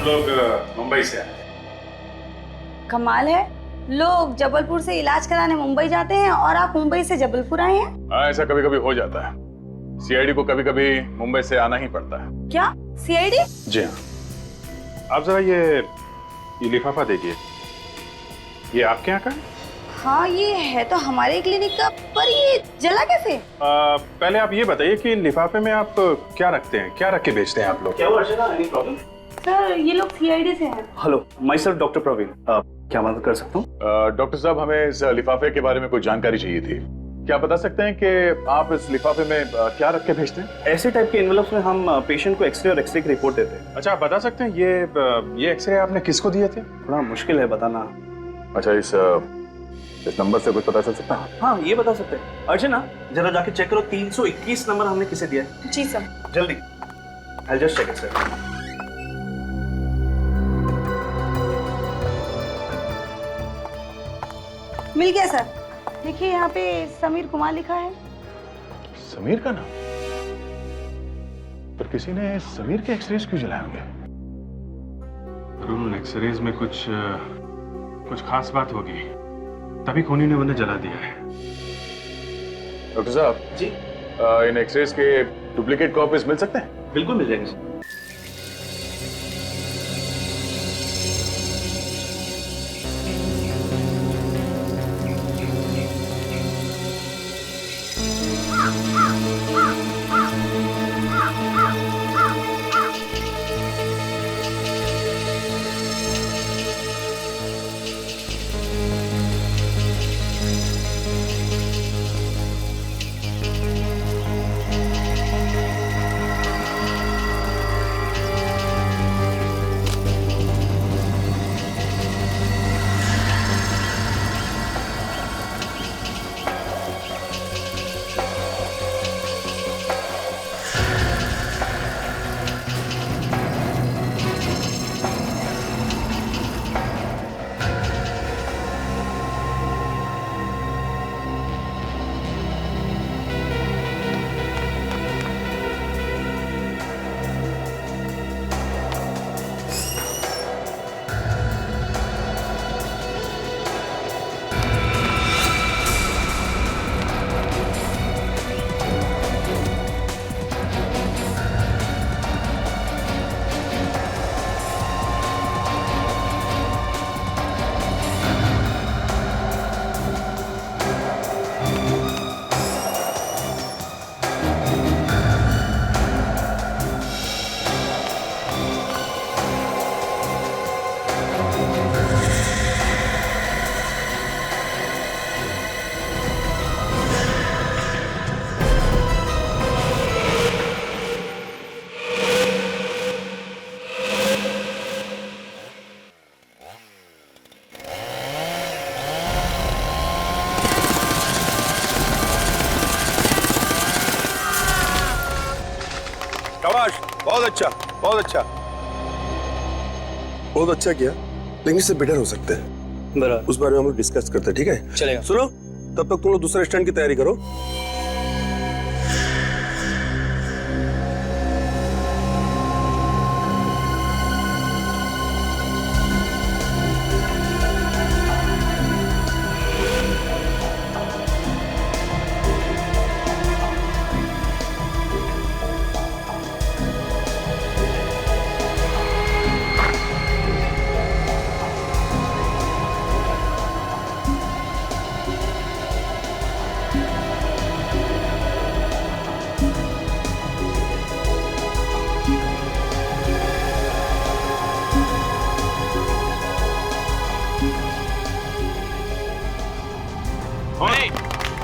हम लोग मुंबई से आए। कमाल है, लोग जबलपुर से इलाज कराने मुंबई जाते हैं और आप मुंबई से जबलपुर आए हैं। हाँ, ऐसा कभी कभी हो जाता है। सीआईडी को कभी कभी मुंबई से आना ही पड़ता है। क्या सीआईडी? जी हाँ। आप जरा ये लिफाफा देखिए, ये आपके यहाँ का है? हाँ ये है तो हमारे क्लिनिक का, पर ये जला कैसे? पहले आप ये बताइए कि लिफाफे में आप क्या रखते हैं, क्या रख के बेचते हैं आप लोग? क्या हुआ अर्चना, एनी प्रॉब्लम? सर ये लोग सीआईडी से हैं। Hello, myself doctor Praveen, क्या मदद कर सकता हूँ? डॉक्टर साहब, हमें इस लिफाफे के बारे में कुछ जानकारी चाहिए थी। क्या बता सकते हैं कि आप इस लिफाफे में क्या रख के भेजते हैं? ऐसे टाइप के एनवेलप्स में हम पेशेंट को एक्सरे और एक्सरे की रिपोर्ट देते हैं। अच्छा, आप बता सकते हैं ये एक्सरे आपने किसको दिए थे? थोड़ा मुश्किल है बताना। अच्छा, इस नंबर से कुछ पता चल सकता है? हाँ ये बता सकते हैं। अर्चना जरा जाके चेक करो 321 नंबर हमने किसे दिया है। जी सर। जल्दी, I just check it sir. मिल गया सर। देखिए यहाँ पे समीर कुमार लिखा है। समीर का नाम? पर किसी ने समीर के एक्सरेज क्यों जलाए होंगे? उन एक्सरेज में कुछ खास बात होगी, तभी खूनी ने उन्हें जला दिया है। डॉक्टर साहब जी, इन एक्सरेज के डुप्लीकेट कॉपीज मिल सकते हैं? बिल्कुल मिल जाएंगे सर। शाबाश, बहुत अच्छा, बहुत अच्छा, बहुत अच्छा किया। लेकिन इससे बेटर हो सकते हैं। बराबर, उस बारे में हम लोग डिस्कस करते हैं, ठीक है? चलेगा। सुनो, तब तक तुम लोग दूसरे स्टैंड की तैयारी करो।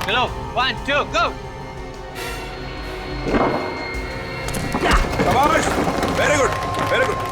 Hello, 1, 2, go! शाबाश, वेरी गुड, वेरी गुड।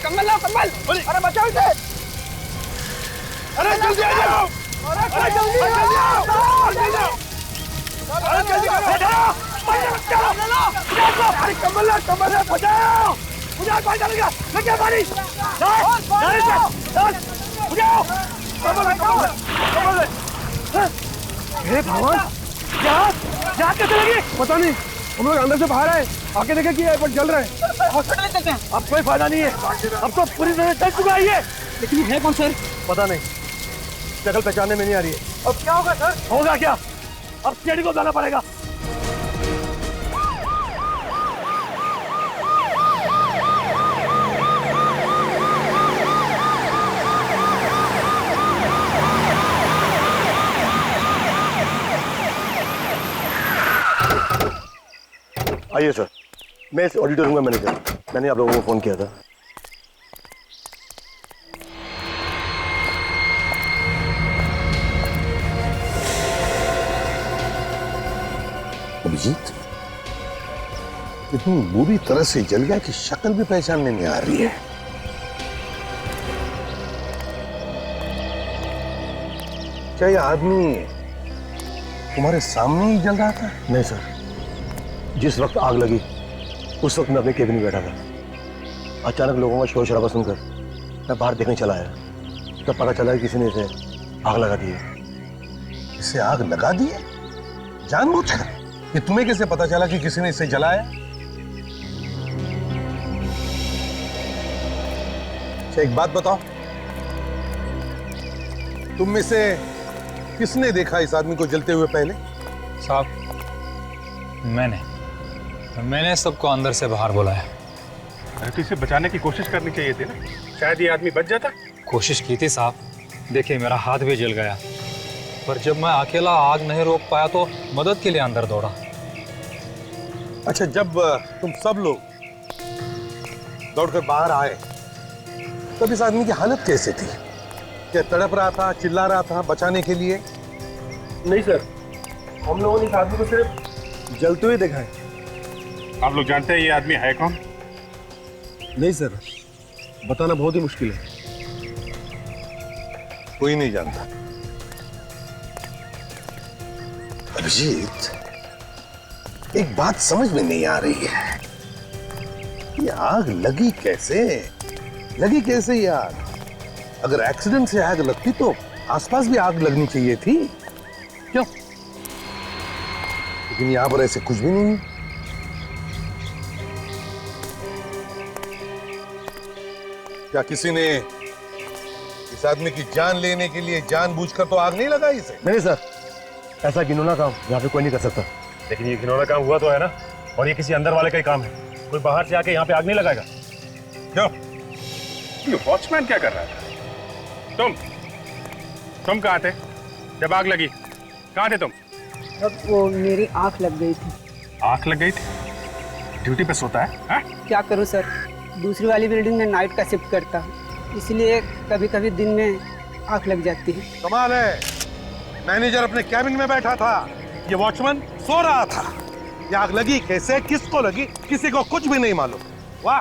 कंबल लाओ कंबल। अरे बचाओ इसे। अरे जल्दी आ जाओ। अरे जल्दी आओ। जल्दी आओ। अरे जल्दी करो। बचाओ। अरे कंबल ला बचाओ। मुझे पानी डाल गया। लग गया पानी। बुझाओ। हे भगवान, यहाँ कैसे लगी? पता नहीं, हम लोग अंदर से बाहर आए, आके देखे कि एयरपोर्ट जल रहा है। हॉस्पिटल चलते हैं। अब कोई फायदा नहीं है, अब तो पूरी तरह जल चुका है ये। लेकिन है कौन सर? पता नहीं, शक्ल पहचानने में नहीं आ रही है। अब क्या होगा सर? होगा क्या? अब सीआईडी को जाना पड़ेगा। आइए सर, मैं इस ऑडिटोरियम का मैनेजर हूँ। मैंने आप लोगों को फोन किया था। अभिजीत इतनी बुरी तरह से जल गया कि शक्ल भी पहचानने नहीं आ रही है। क्या ये आदमी तुम्हारे सामने ही जल रहा था? नहीं सर, जिस वक्त आग लगी उस वक्त मैं अपने केबिन में बैठा था। अचानक लोगों का शोर शराबा सुनकर मैं बाहर देखने चला आया, तब पता चला कि किसी ने इसे आग लगा दी है। इसे आग लगा दी है जानबूझकर? कि तुम्हें कैसे पता चला कि किसी ने इसे जलाया? अच्छा एक बात बताओ, तुम में से किसने देखा इस आदमी को जलते हुए पहले? साहब, मैंने सबको अंदर से बाहर बुलाया। अरे तो इसे बचाने की कोशिश करनी चाहिए थी ना, शायद ये आदमी बच जाता। कोशिश की थी साहब, देखिए मेरा हाथ भी जल गया, पर जब मैं अकेला आग नहीं रोक पाया तो मदद के लिए अंदर दौड़ा। अच्छा, जब तुम सब लोग दौड़कर बाहर आए तब इस आदमी की हालत कैसे थी? क्या तड़प रहा था, चिल्ला रहा था बचाने के लिए? नहीं सर, हम लोगों ने इस आदमी को सिर्फ जलते हुए देखा है। आप लोग जानते हैं ये आदमी है कौन? नहीं सर, बताना बहुत ही मुश्किल है। कोई नहीं जानता। अभिजीत, एक बात समझ में नहीं आ रही है, ये आग लगी कैसे? ये आग? अगर एक्सीडेंट से आग लगती तो आसपास भी आग लगनी चाहिए थी, क्यों? लेकिन यहां पर ऐसे कुछ भी नहीं है। क्या किसी ने इस आदमी की जान लेने के लिए जानबूझकर तो आग नहीं लगाई इसे? नहीं सर, ऐसा घिनौना काम यहाँ पे कोई नहीं कर सकता। लेकिन ये घिनौना काम हुआ तो है ना, और ये किसी अंदर वाले का ही काम है। कोई बाहर से आके यहाँ पे आग नहीं लगाएगा। क्यों? ये वॉचमैन क्या कर रहा है? तुम कहाँ थे जब आग लगी? कहाँ थे तुम? अब वो मेरी आंख लग गई थी। आंख लग गई थी? ड्यूटी पे सोता है हा? क्या करूं सर, दूसरी वाली बिल्डिंग में नाइट का शिफ्ट करता हूँ, इसलिए कभी कभी दिन में आंख लग जाती है। कमाल है, मैनेजर अपने कैबिन में बैठा था, ये वॉचमैन सो रहा था। ये आग लगी कैसे, किसको लगी, किसी को कुछ भी नहीं मालूम। वाह।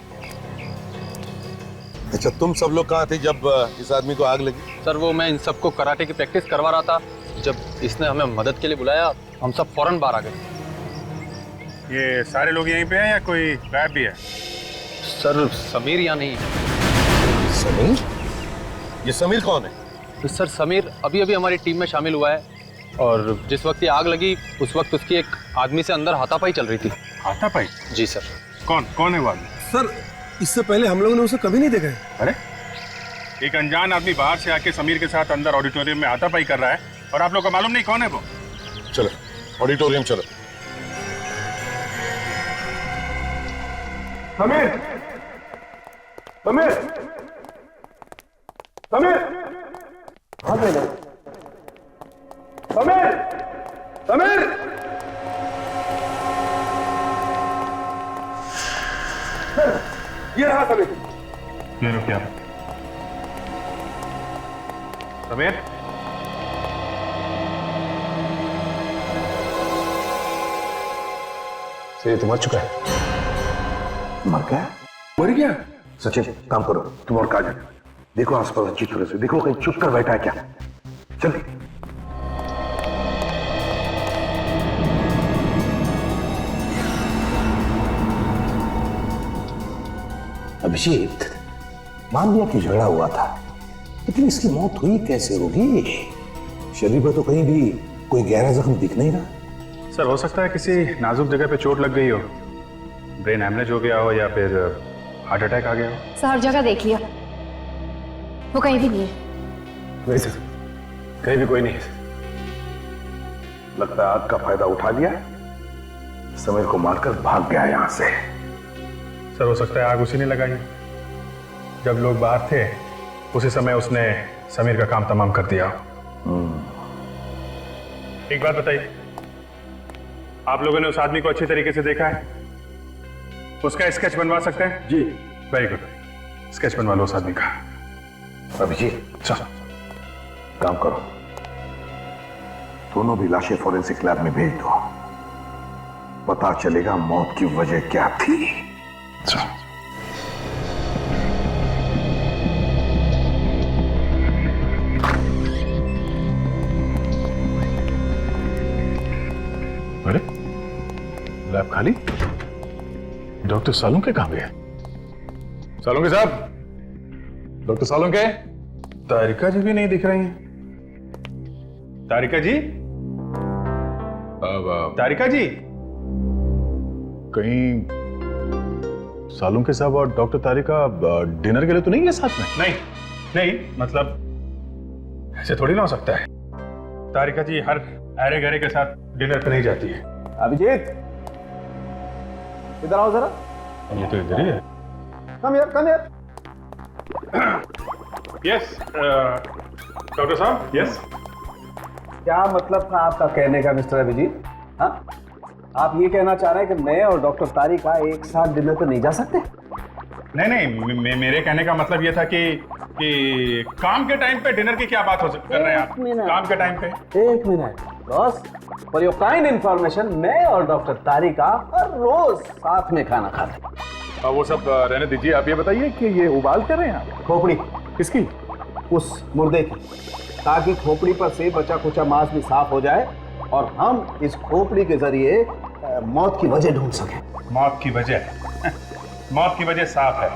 अच्छा, तुम सब लोग कहाँ थे जब इस आदमी को आग लगी? सर, वो मैं इन सबको कराटे की प्रैक्टिस करवा रहा था। जब इसने हमें मदद के लिए बुलाया, हम सब फौरन बाहर आ गए। ये सारे लोग यहीं पे हैं या कोई गायब भी है? सर, समीर यहाँ नहीं है। समीर? ये समीर कौन है? तो सर, समीर अभी अभी हमारी टीम में शामिल हुआ है, और जिस वक्त ये आग लगी उस वक्त उसकी एक आदमी से अंदर हाथापाई चल रही थी। हाथापाई? जी सर। कौन है वो आदमी? सर, इससे पहले हम लोगों ने उसे कभी नहीं देखा है। अरे, एक अनजान आदमी बाहर से आके समीर के साथ अंदर ऑडिटोरियम में हाथापाई कर रहा है और आप लोग को मालूम नहीं कौन है वो? चलो ऑडिटोरियम चलो। समीर, हाँ बेटा, समीर, ये रहा समीर। ये लो क्या? समीर? ये तो मर चुका है। मर गया? सचिन काम करो, तुम और काजल देखो आसपास अच्छी तरह से देखो, कहीं चुप कर बैठा है क्या। चल अभिजीत, मान लिया कि झगड़ा हुआ था, लेकिन इसकी मौत हुई कैसे होगी? शरीर पर तो कहीं भी कोई गहरा जख्म दिख नहीं रहा। सर हो सकता है किसी नाजुक जगह पे चोट लग गई हो, ब्रेन हैमरेज हो गया हो या फिर हार्ट अटैक आ गया हो। सर हर जगह देख लिया, वो कहीं भी नहीं है। नहीं सर, कहीं भी कोई नहीं है। लगता है आग का फायदा उठा लिया, समीर को मारकर भाग गया यहां से। सर हो सकता है आग उसी ने लगाई, जब लोग बाहर थे उसी समय उसने समीर का काम तमाम कर दिया। एक बात बताइए, आप लोगों ने उस आदमी को अच्छी तरीके से देखा है? उसका स्केच बनवा सकते हैं? जी। वेरी गुड, स्केच बनवा लो उस आदमी का। अभिजीत चलो काम करो, दोनों भी लाशें फॉरेंसिक लैब में भेज दो, पता चलेगा मौत की वजह क्या थी। चलो अरे लैब खाली, डॉक्टर सालुंके कहां गए? सालुंके साहब, डॉक्टर सालुंके। तारिका जी भी नहीं दिख रही हैं। तारिका जी, तारिका जी, कहीं सालुंके साहब और डॉक्टर तारिका डिनर के लिए तो नहीं है साथ में? नहीं नहीं, मतलब ऐसे थोड़ी ना हो सकता है। तारिका जी हर अरे गरे के साथ डिनर पे नहीं जाती है। अभिजीत इधर आओ जरा। ये तो इधर ही है। कम यार। यस डॉक्टर साहब, यस। क्या मतलब था आपका कहने का मिस्टर अभिजीत? हाँ, आप ये कहना चाह रहे हैं कि मैं और डॉक्टर तारिका एक साथ डिनर पे नहीं जा सकते? नहीं, मेरे कहने का मतलब ये था कि काम के टाइम पे डिनर की क्या बात हो सकती कर रहे हैं आप? काम के टाइम पे। एक minute boss, for your kind information, मैं और डॉक्टर तारिका हर रोज साथ में खाना खाते हैं। वो सब रहने दीजिए, आप ये बताइए कि ये उबाल कर रहे हैं आप? खोपड़ी किसकी? उस मुर्दे की, ताकि खोपड़ी पर से बचा कुचा मांस भी साफ हो जाए और हम इस खोपड़ी के जरिए मौत की वजह ढूंढ सकें। मौत की वजह? मौत की वजह साफ है,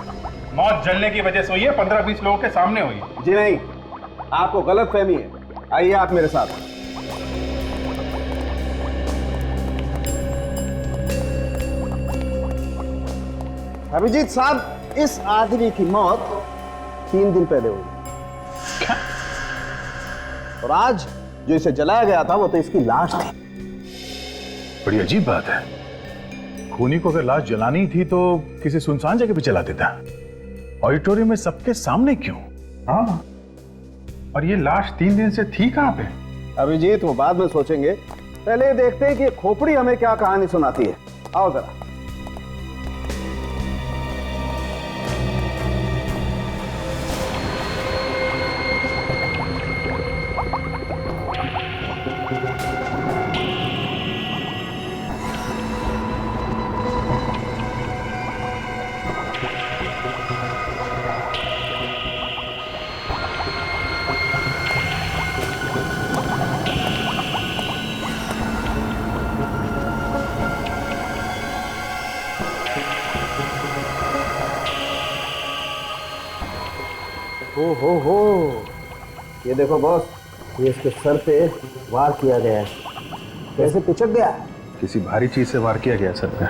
मौत जलने की वजह से हुई है, 15-20 लोगों के सामने हुई है। जी नहीं, आपको गलत फहमी है। आइए आप मेरे साथ। अभिजीत साहब, इस आदमी की मौत 3 दिन पहले हुई और आज जो इसे जलाया गया था वो तो इसकी लाश थी। बड़ी अजीब बात है, खूनी को अगर लाश जलानी थी तो किसी सुनसान जगह पे जला देता, ऑडिटोरियम में सबके सामने क्यों? हाँ, और ये लाश 3 दिन से थी कहां पे? अभिजीत वो बाद में सोचेंगे, पहले ये देखते हैं कि खोपड़ी हमें क्या कहानी सुनाती है। आओ जरा। हो ये देखो बॉस, ये इसके सर पे वार किया गया है। कैसे पिचक गया? किसी भारी चीज से वार किया गया सर पे।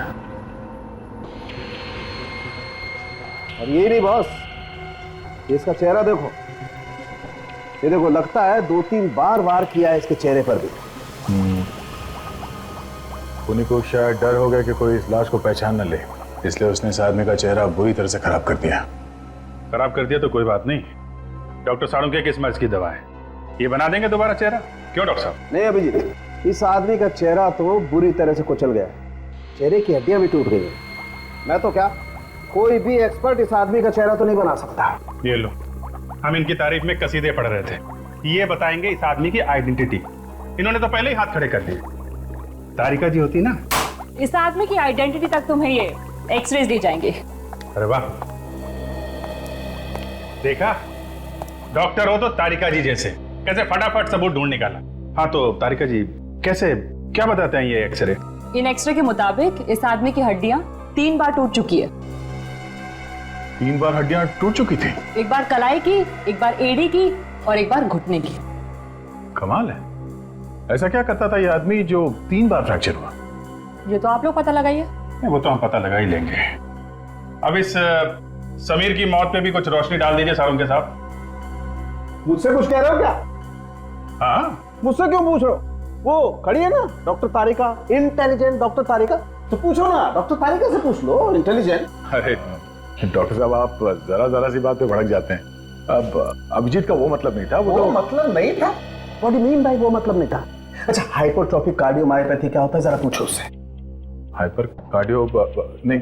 और ये नहीं बॉस, ये इसका चेहरा देखो, ये देखो, लगता है 2-3 बार वार किया है इसके चेहरे पर भी। खूनी को शायद डर हो गया कि कोई इस लाश को पहचान न ले, इसलिए उसने इस आदमी का चेहरा बुरी तरह से खराब कर दिया। खराब कर दिया तो कोई बात नहीं, डॉक्टर सालुंके किस मर्ज की दवा है, ये बना देंगे दोबारा चेहरा। क्यों डॉक्टर साहब? नहीं अभिजीत, इस आदमी का चेहरा तो बुरी तरह से कुचल गया है, चेहरे की हड्डियां भी टूट गई है। मैं तो क्या, कोई भी एक्सपर्ट इस आदमी का चेहरा तो नहीं बना सकता। ये लो, हम इनकी तारीफ में कसीदे पढ़ रहे थे, ये बताएंगे इस आदमी की आइडेंटिटी। इन्होंने तो पहले ही हाथ खड़े कर दिए। तारिका जी होती ना, इस आदमी की आइडेंटिटी तक तुम्हें ये एक्सरेज दी जाएंगे। अरे वाह, देखा, डॉक्टर हो तो तारिका जी जैसे कैसे फटाफट सबूत ढूंढ निकाला। हाँ तो तारिका जी कैसे, क्या बताते हैं ये एक्सरे? इन एक्सरे के मुताबिक इस आदमी की हड्डियां 3 बार टूट चुकी है। 3 बार हड्डियां टूट चुकी थी? एक बार कलाई की, एक बार एड़ी की और एक बार घुटने की। कमाल है, ऐसा क्या करता था ये आदमी जो 3 बार फ्रैक्चर हुआ? ये तो आप लोग पता लगाइए। वो तो हम पता लगा ही लेंगे। अब इस समीर की मौत पे भी कुछ रोशनी डाल दीजिए सालुंके साहब। मुझसे कुछ कह रहे हो क्या? हाँ, मुझसे क्यों पूछ रहे हो? वो खड़ी है ना डॉक्टर तारिका, इंटेलिजेंट डॉक्टर तारिका, तो पूछो ना, डॉक्टर तारिका से पूछ लो, इंटेलिजेंट। अरे डॉक्टर साहब, आप जरा सी बात पे भड़क जाते हैं। अब अभिजीत का वो मतलब नहीं था, वो तो मतलब नहीं था। व्हाट डू मीन बाय वो मतलब नहीं था? अच्छा, हाइपोट्रोफिक कार्डियोमायोपैथी क्या होता है जरा पूछो उससे। हाइपर कार्डियो नहीं,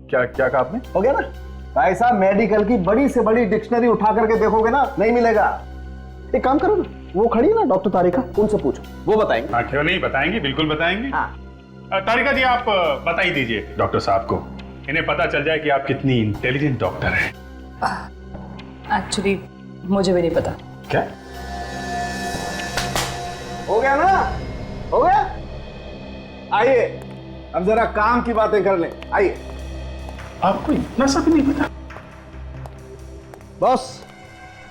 क्या क्या कहा आपने? हो गया ना भाई साहब, मेडिकल की बड़ी से बड़ी डिक्शनरी उठा करके देखोगे ना, नहीं मिलेगा। एक काम करो ना, वो खड़ी है ना डॉक्टर तारिका, उनसे पूछो, वो बताएंगे। हाँ क्यों नहीं, बताएंगे, बिल्कुल बताएंगे। तारिका जी आप बता ही दीजिए डॉक्टर साहब को, इन्हें पता चल जाए कि आप कितनी इंटेलिजेंट डॉक्टर हैं। एक्चुअली मुझे भी नहीं पता। क्या हो गया ना? हो गया? आइए हम जरा काम की बातें कर लें, आइए। आपको इतना सब नहीं पता? बॉस,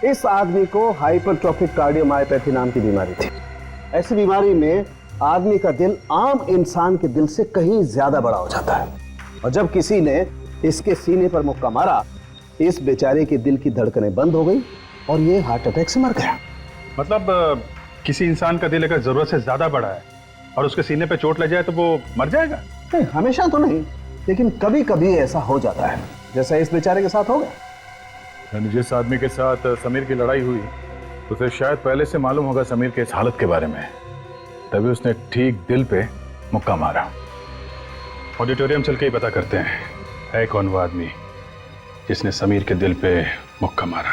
इस आदमी को हाइपरट्रोफिक कार्डियोमायोपैथी नाम की बीमारी थी। ऐसी बीमारी में आदमी का दिल आम इंसान के दिल से कहीं ज्यादा बड़ा हो जाता है, और जब किसी ने इसके सीने पर मुक्का मारा, इस बेचारे के दिल की धड़कनें बंद हो गई और ये हार्ट अटैक से मर गया। मतलब किसी इंसान का दिल अगर जरूरत से ज्यादा बड़ा है और उसके सीने पे चोट लग जाए तो वो मर जाएगा? नहीं, हमेशा तो नहीं, लेकिन कभी कभी ऐसा हो जाता है, जैसा इस बेचारे के साथ हो गया। यानी जिस आदमी के साथ समीर की लड़ाई हुई, उसे शायद पहले से मालूम होगा समीर के इस हालत के बारे में, तभी उसने ठीक दिल पे मुक्का मारा। ऑडिटोरियम चल के ही पता करते हैं है कौन वो आदमी जिसने समीर के दिल पे मुक्का मारा।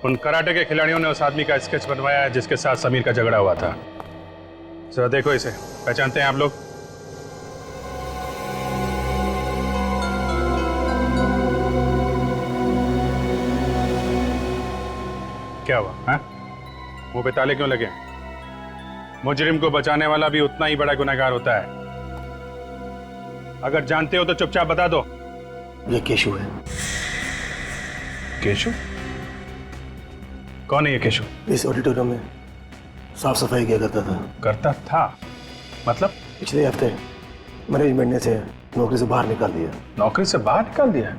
उन कराटे के खिलाड़ियों ने उस आदमी का स्केच बनवाया है जिसके साथ समीर का झगड़ा हुआ था। जरा देखो इसे, पहचानते हैं आप लोग? क्या हुआ? हाँ, मुंह पे ताले क्यों लगे? मुजरिम को बचाने वाला भी उतना ही बड़ा गुनहगार होता है। अगर जानते हो तो चुपचाप बता दो। ये केशु है। केशु? कौन है ये केशु? इस ऑडिटोरियम में साफ सफाई किया करता था। करता था मतलब? पिछले हफ्ते मैनेजमेंट ने इसे नौकरी से बाहर निकाल दिया। नौकरी से बाहर निकाल दिया?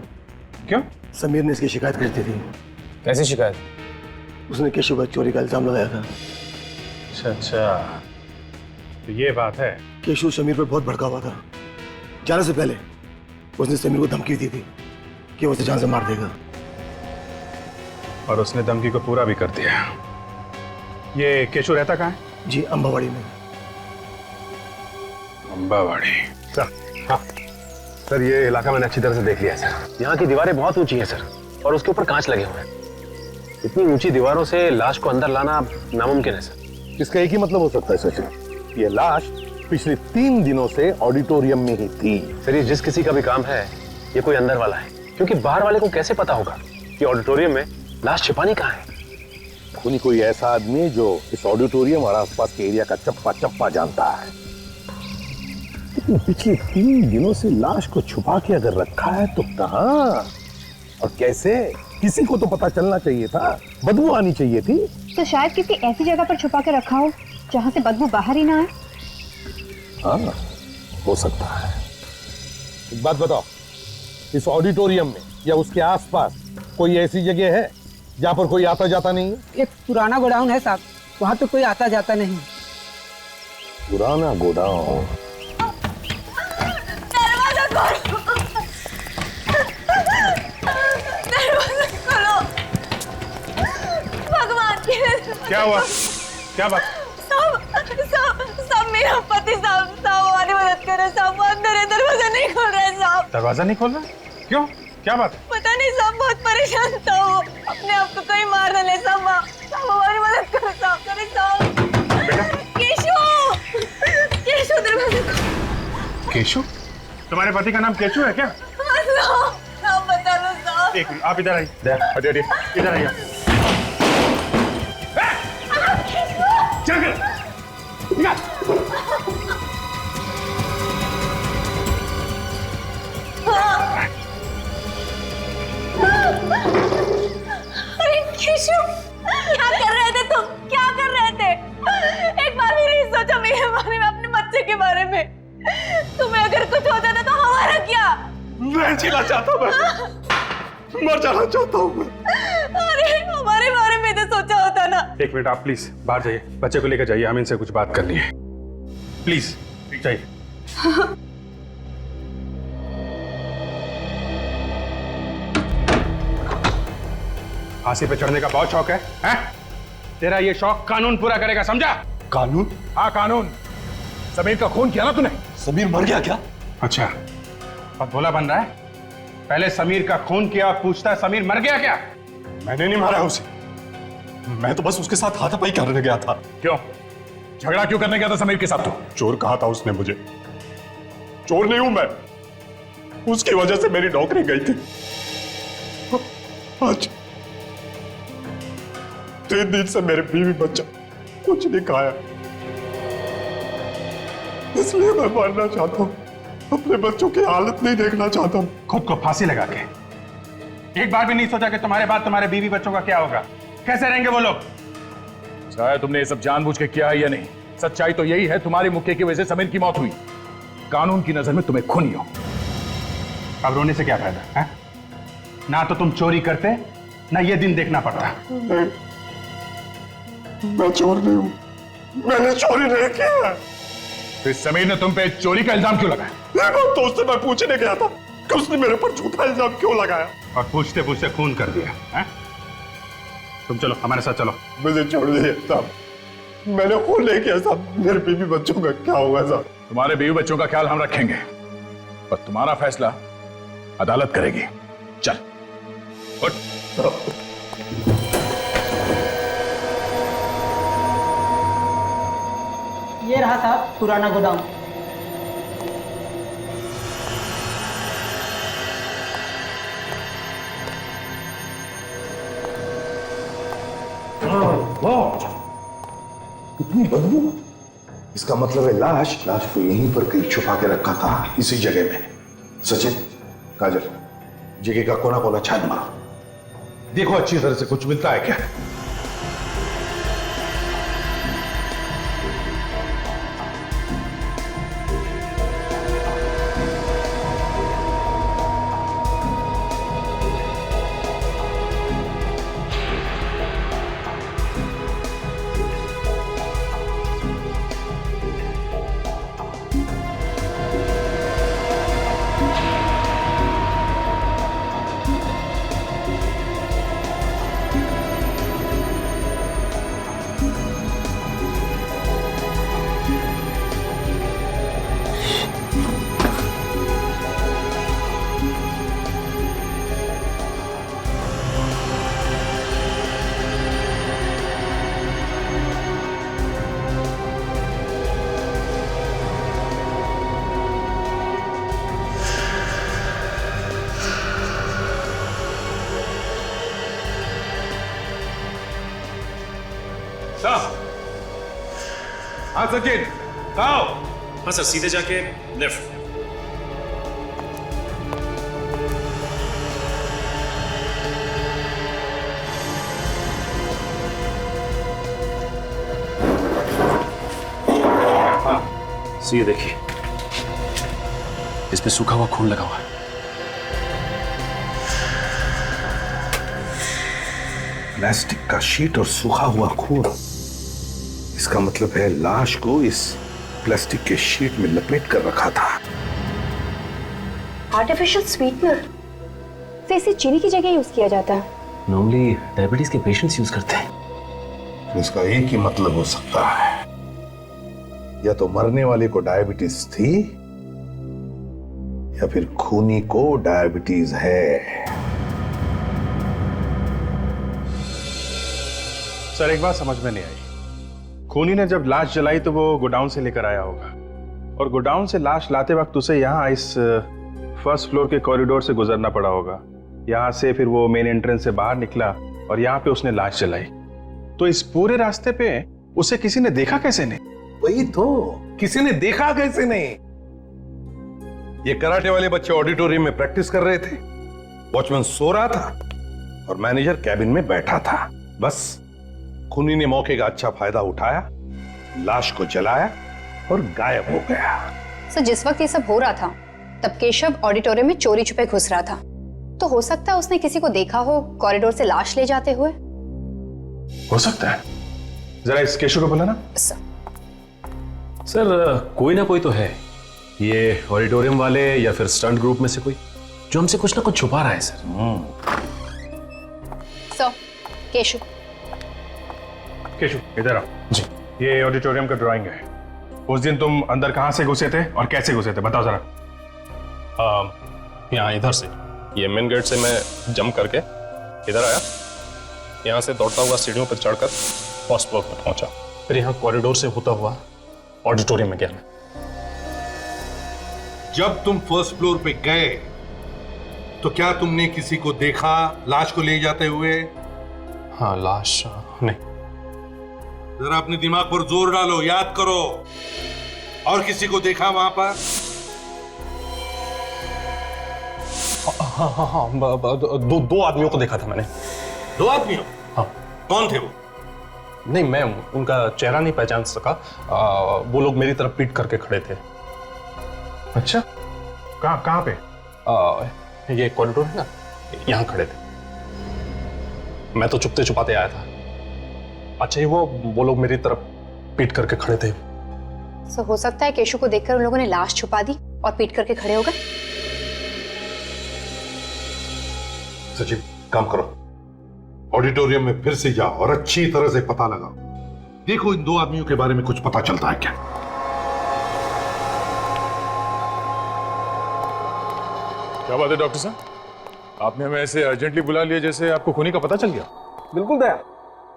क्यों? समीर ने इसकी शिकायत कर दी थी। कैसी शिकायत? उसने केशु पर चोरी का इल्जाम लगाया था। अच्छा अच्छा, तो ये बात है। केशु समीर पर बहुत भड़का हुआ था। जाने से पहले उसने समीर को धमकी दी थी कि वो उसे जान से मार देगा, और उसने धमकी को पूरा भी कर दिया। ये केशु रहता कहाँ है? जी, अंबावाड़ी में। अंबावाड़ी? हाँ सर, ये इलाका मैंने अच्छी तरह से देख लिया है सर। यहाँ की दीवारें बहुत ऊंची हैं सर, और उसके ऊपर कांच लगे हुए हैं। इतनी ऊंची दीवारों से लाश को अंदर लाना नामुमकिन है सर। इसका एक ही मतलब हो सकता है सचिन, ये लाश पिछले 3 दिनों से ऑडिटोरियम में ही थी। सर, ये जिस किसी का भी काम है, ये कोई अंदर वाला है, क्योंकि बाहर वाले को कैसे पता होगा कि ऑडिटोरियम में लाश छिपानी कहाँ है? खूनी कोई ऐसा आदमी जो इस ऑडिटोरियम और आसपास के एरिया का चप्पा चप्पा जानता है। लेकिन पिछले 3 दिनों से लाश को छुपा के अगर रखा है तो कहाँ और कैसे? किसी को तो पता चलना चाहिए था, बदबू आनी चाहिए थी। तो शायद किसी ऐसी जगह पर छुपा के रखा हो जहाँ से बदबू बाहर ही ना आए। हाँ, हो सकता है। एक बात बताओ, इस ऑडिटोरियम में या उसके आसपास कोई ऐसी जगह है जहाँ पर कोई आता जाता नहीं है? एक पुराना गोडाउन है साहब, वहाँ तो कोई आता जाता नहीं। पुराना गोडाउन? दरवाजा खोलो, दरवाजा खोलो, भगवान की। क्या हुआ? क्या बात? साहब मेरा पति साहब हमारी मदद करे साहब, वो अंदर है, दरवाजा नहीं खोल रहा है साहब। दरवाजा नहीं खोल रहा? क्यों, क्या बात है? पता नहीं साहब, बहुत परेशान था वो, अपने आप को कहीं मार न ले साहब। हमारी मदद करो साहब, करे साहब। केशु, केशु दरवाजा खोलो। केशु? तुम्हारे पति का नाम केशु है क्या? साहब बता दो साहब। एक मिनट, आप इधर आइए। हटिए हटिए। इधर आइए। चल कर। अरे केशव, क्या कर रहे थे तुम? क्या कर रहे थे? एक बार भी नहीं सोचा मेरे बारे में, अपने बच्चे के बारे में? तुम्हें अगर कुछ हो जाता तो हमारा क्या? मैं जीना चाहता हूँ, मैं मर जाना चाहता हूँ मैं। अरे हमारे बारे में तो सोचा होता ना। एक मिनट, आप प्लीज बाहर जाइए, बच्चे को लेकर जाइए, हम इनसे कुछ बात करनी है। प्लीज जाइए। फांसी पे चढ़ने का बहुत शौक है, हैं? तेरा ये शौक कानून पूरा करेगा, समझा? कानून? हाँ कानून। समीर का खून किया ना तूने? समीर मर गया क्या? अच्छा, अब भोला बन रहा है? पहले समीर का खून किया और पूछता है समीर मर गया क्या? मैंने नहीं मारा उसे, मैं तो बस उसके साथ हाथापाई करने गया था। क्यों? झगड़ा क्यों करने गया था समीर के साथ तू? चोर कहा था उसने मुझे। चोर नहीं हूं मैं, उसकी वजह से मेरी नौकरी गई थी। आज 3 दिन से मेरे बीवी बच्चा कुछ नहीं खाया, इसलिए मैं मरना चाहता हूं। अपने बच्चों की हालत नहीं देखना चाहता हूं। खुद को फांसी लगा के एक बार भी नहीं सोचा कि तुम्हारे बाद तुम्हारे बीवी बच्चों का क्या होगा? कैसे रहेंगे वो लोग? शायद तुमने ये सब जानबूझ के किया है या नहीं, सच्चाई तो यही है, तुम्हारी मुक्के की वजह से समीर की मौत हुई। कानून की नजर में तुम्हें खूनी हो। अब रोने से क्या फायदा है? ना तो तुम चोरी करते, ना ये दिन देखना पड़ता। नहीं, मैं चोर नहीं हूं, मैंने चोरी नहीं किया। फिर समीर ने तुम पे चोरी का इल्जाम क्यों लगाया? तो उससे मैं पूछने गया था कि उसने मेरे पर झूठा इल्जाम क्यों लगाया, और पूछते पूछते खून कर दिया है? तुम चलो हमारे साथ चलो। मुझे छोड़ दीजिए साहब, मैंने खून नहीं किया साहब। मेरे बीवी बच्चों का क्या होगा साहब? तुम्हारे बीवी बच्चों का ख्याल हम रखेंगे, पर तुम्हारा फैसला अदालत करेगी। चल उठ। ये रहा साहब पुराना गोदाम। इतनी बदबू, इसका मतलब है लाश को यहीं पर कहीं छुपा के रखा था, इसी जगह में। सचिन, काजल, जगह का कोना कोना छान मारो, देखो अच्छी तरह से कुछ मिलता है क्या। हाँ सचिन, आओ। हाँ सर, सीधे जाके लेफ्ट। हाँ, ये देखिए, इसमें सूखा हुआ खून लगा हुआ है। प्लास्टिक का शीट और सूखा हुआ खून, इसका मतलब है लाश को इस प्लास्टिक के शीट में लपेट कर रखा था। आर्टिफिशियल स्वीटनर, तो इसे चीनी की जगह यूज किया जाता है। नॉर्मली डायबिटीज के पेशेंट्स यूज करते हैं। तो इसका एक ही मतलब हो सकता है, या तो मरने वाले को डायबिटीज थी, या फिर खूनी को डायबिटीज है। सर एक बात समझ में नहीं आई, खूनी ने जब लाश जलाई तो वो गोडाउन से लेकर आया होगा, और गोडाउन से लाश लाते वक्त उसे यहाँ इस फर्स्ट फ्लोर के कॉरिडोर से गुजरना पड़ा होगा, यहाँ से फिर वो मेन एंट्रेंस से बाहर निकला और यहाँ पे उसने लाश जलाई। तो इस पूरे रास्ते पे उसे किसी ने देखा कैसे नहीं? वही तो, किसी ने देखा कैसे नहीं? ये कराटे वाले बच्चे ऑडिटोरियम में प्रैक्टिस कर रहे थे, वॉचमैन सो रहा था और मैनेजर कैबिन में बैठा था। बस खूनी ने मौके का अच्छा फायदा उठाया, लाश को जलाया और गायब हो गया। सर जिस वक्त ये सब हो रहा था तब केशव ऑडिटोरियम में चोरी छुपे घुस रहा था, तो हो सकता है उसने किसी को देखा हो कॉरिडोर से लाश ले जाते हुए। हो सकता है, जरा इस केशव को बुलाना। सर कोई ना कोई तो है, ये ऑडिटोरियम वाले या फिर स्टंट ग्रुप में से कोई, जो हमसे कुछ ना कुछ छुपा रहा है सर। सर केशव, केशव इधर आओ जी। ये ऑडिटोरियम का ड्राइंग है। उस दिन तुम अंदर कहां से घुसे थे और कैसे घुसे थे, बताओ जरा। यहाँ इधर से, ये मेन गेट से मैं जंप करके इधर आया, यहाँ से दौड़ता हुआ सीढ़ियों पर चढ़कर फर्स्ट फ्लोर पर पहुंचा, फिर यहाँ कॉरिडोर से होता हुआ ऑडिटोरियम में गया मैं। जब तुम फर्स्ट फ्लोर पे गए तो क्या तुमने किसी को देखा लाश को ले जाते हुए? हाँ लाश नहीं। जरा अपने दिमाग पर जोर डालो, याद करो। और किसी को देखा वहां पर? हाँ, दो आदमियों को देखा था मैंने। 2 आदमियों? हाँ। कौन थे वो? नहीं, मैं उनका चेहरा नहीं पहचान सका। वो लोग मेरी तरफ पीट करके खड़े थे। अच्छा, कहाँ पे? ये कॉरिडोर है ना, यहाँ खड़े थे। मैं तो चुपते छुपाते आया था। अच्छा ही वो लोग मेरी तरफ पीट करके खड़े थे। सो हो सकता है केशव को देखकर उन लोगों ने लाश छुपा दी और पीट करके खड़े हो गए। सचिव काम करो, ऑडिटोरियम में फिर से जाओ और अच्छी तरह से पता लगाओ, देखो इन 2 आदमियों के बारे में कुछ पता चलता है क्या। क्या बात है डॉक्टर साहब, आपने हमें ऐसे अर्जेंटली बुला लिया जैसे आपको खूनी का पता चल गया। बिल्कुल दया,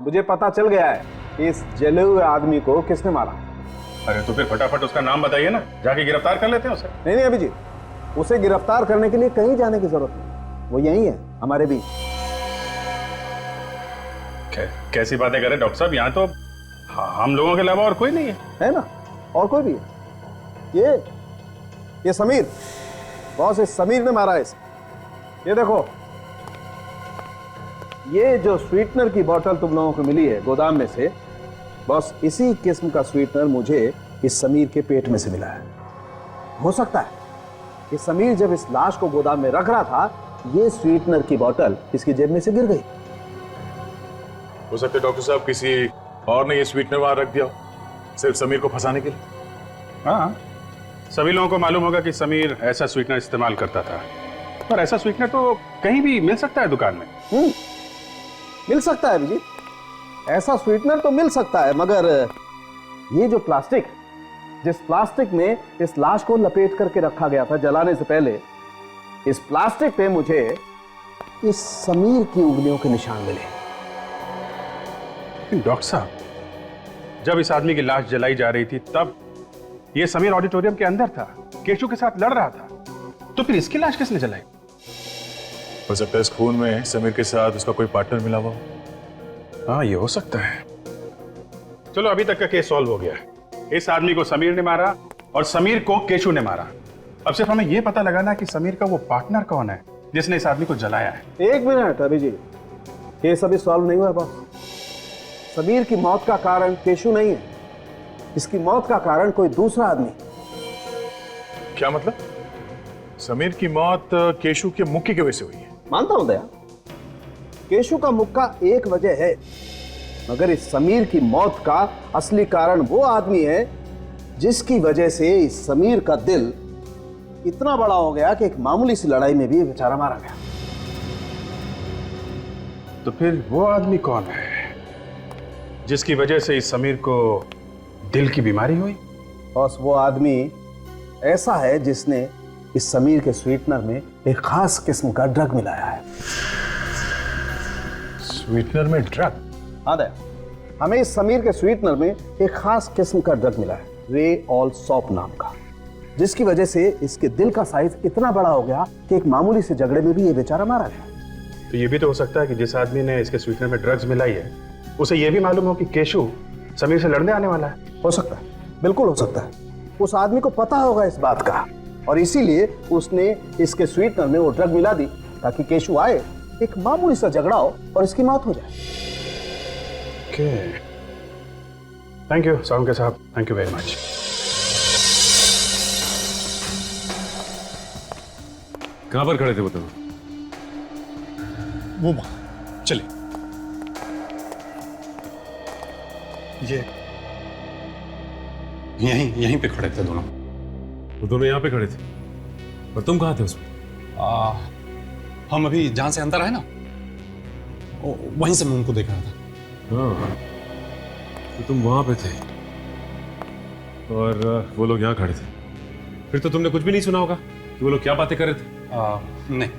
मुझे पता चल गया है कि इस जले हुए आदमी को किसने मारा। अरे तो फिर फटाफट उसका नाम बताइए ना, जाके गिरफ्तार कर लेते हैं उसे। नहीं अभिजीत, उसे गिरफ्तार करने के लिए कहीं जाने की जरूरत नहीं, वो यही है हमारे बीच। कैसी बातें करें डॉक्टर साहब, यहाँ तो हम लोगों के अलावा और कोई नहीं है ना? और कोई भी है? ये समीर, बॉस इस समीर ने मारा है इसे। ये देखो, ये जो स्वीटनर की बोतल तुम लोगों को मिली है गोदाम में से, बॉस इसी किस्म का स्वीटनर मुझे इस समीर के पेट में से मिला है। हो सकता है कि समीर जब इस लाश को गोदाम में रख रहा था, ये स्वीटनर की बोतल इसकी जेब में से गिर गई। हो सकता है डॉक्टर साहब किसी और ने ये स्वीटनर वहां रख दिया सिर्फ समीर को फंसाने के लिए। हाँ, सभी लोगों को मालूम होगा कि समीर ऐसा स्वीटनर इस्तेमाल करता था, पर ऐसा स्वीटनर तो कहीं भी मिल सकता है दुकान में। मिल सकता है अभिजीत, ऐसा स्वीटनर तो मिल सकता है, मगर ये जो प्लास्टिक, जिस प्लास्टिक में इस लाश को लपेट करके रखा गया था जलाने से पहले, इस प्लास्टिक पे मुझे इस समीर की उंगलियों के निशान मिले। डॉक्टर साहब, जब इस आदमी की लाश जलाई जा रही थी तब ये समीर ऑडिटोरियम के अंदर था, केशव के साथ लड़ रहा था, तो फिर इसकी लाश किसने जलाई? हो सकता है इस खून में समीर के साथ उसका कोई पार्टनर मिला हुआ। हाँ, ये हो सकता है। चलो अभी तक का केस सॉल्व हो गया है। इस आदमी को समीर ने मारा और समीर को केशव ने मारा। अब सिर्फ हमें यह पता लगाना कि समीर का वो पार्टनर कौन है जिसने इस आदमी को जलाया है। 1 मिनट अभिजीत, केस अभी सॉल्व नहीं हुआ बॉस। समीर की मौत का कारण केशव नहीं है, इसकी मौत का कारण कोई दूसरा आदमी। क्या मतलब? समीर की मौत केशव के मुक्के की वजह से हुई है? मानता हूं दया, केशव का मुक्का एक वजह है, मगर इस समीर की मौत का असली कारण वो आदमी है जिसकी वजह से इस समीर का दिल इतना बड़ा हो गया कि एक मामूली सी लड़ाई में भी बेचारा मारा गया। तो फिर वो आदमी कौन है जिसकी वजह से इस समीर को दिल की बीमारी हुई? बॉस, वो आदमी ऐसा है जिसने इस समीर के स्वीटनर में एक खास किस्म का ड्रग मिलाया है। स्वीटनर में ड्रग? हाँ दया, हमें इस समीर के स्वीटनर में एक खास किस्म का ड्रग मिला है, रे ऑल सॉप नाम का, जिसकी वजह से इसके दिल का साइज इतना बड़ा हो गया कि एक मामूली से झगड़े में भी ये बेचारा मारा गया। तो ये भी तो हो सकता है कि जिस आदमी ने इसके स्वीटनर में ड्रग्स मिलाई है उसे ये भी मालूम हो कि केशु समीर से लड़ने आने वाला है। हो सकता है, बिल्कुल हो सकता है। उस आदमी को पता होगा इस बात का और इसीलिए उसने इसके स्वीटनर में वो ड्रग मिला दी ताकि केशु आए, एक मामूली सा झगड़ा हो और इसकी मौत हो जाए। ओके, थैंक यू सालुंके साहब, थैंक यू वेरी मच। कहां पर खड़े थे वो तुम? वो वहां चले। ये यहीं पे खड़े थे दोनों। वो दोनों यहाँ पे खड़े थे और तुम कहाँ थे उसमें? हम अभी जहां से अंदर आए ना वहीं से मैं उनको देख रहा था। हाँ, तो तुम वहां पे थे और वो लोग यहाँ खड़े थे। फिर तो तुमने कुछ भी नहीं सुना होगा कि वो लोग क्या बातें कर रहे थे? नहीं,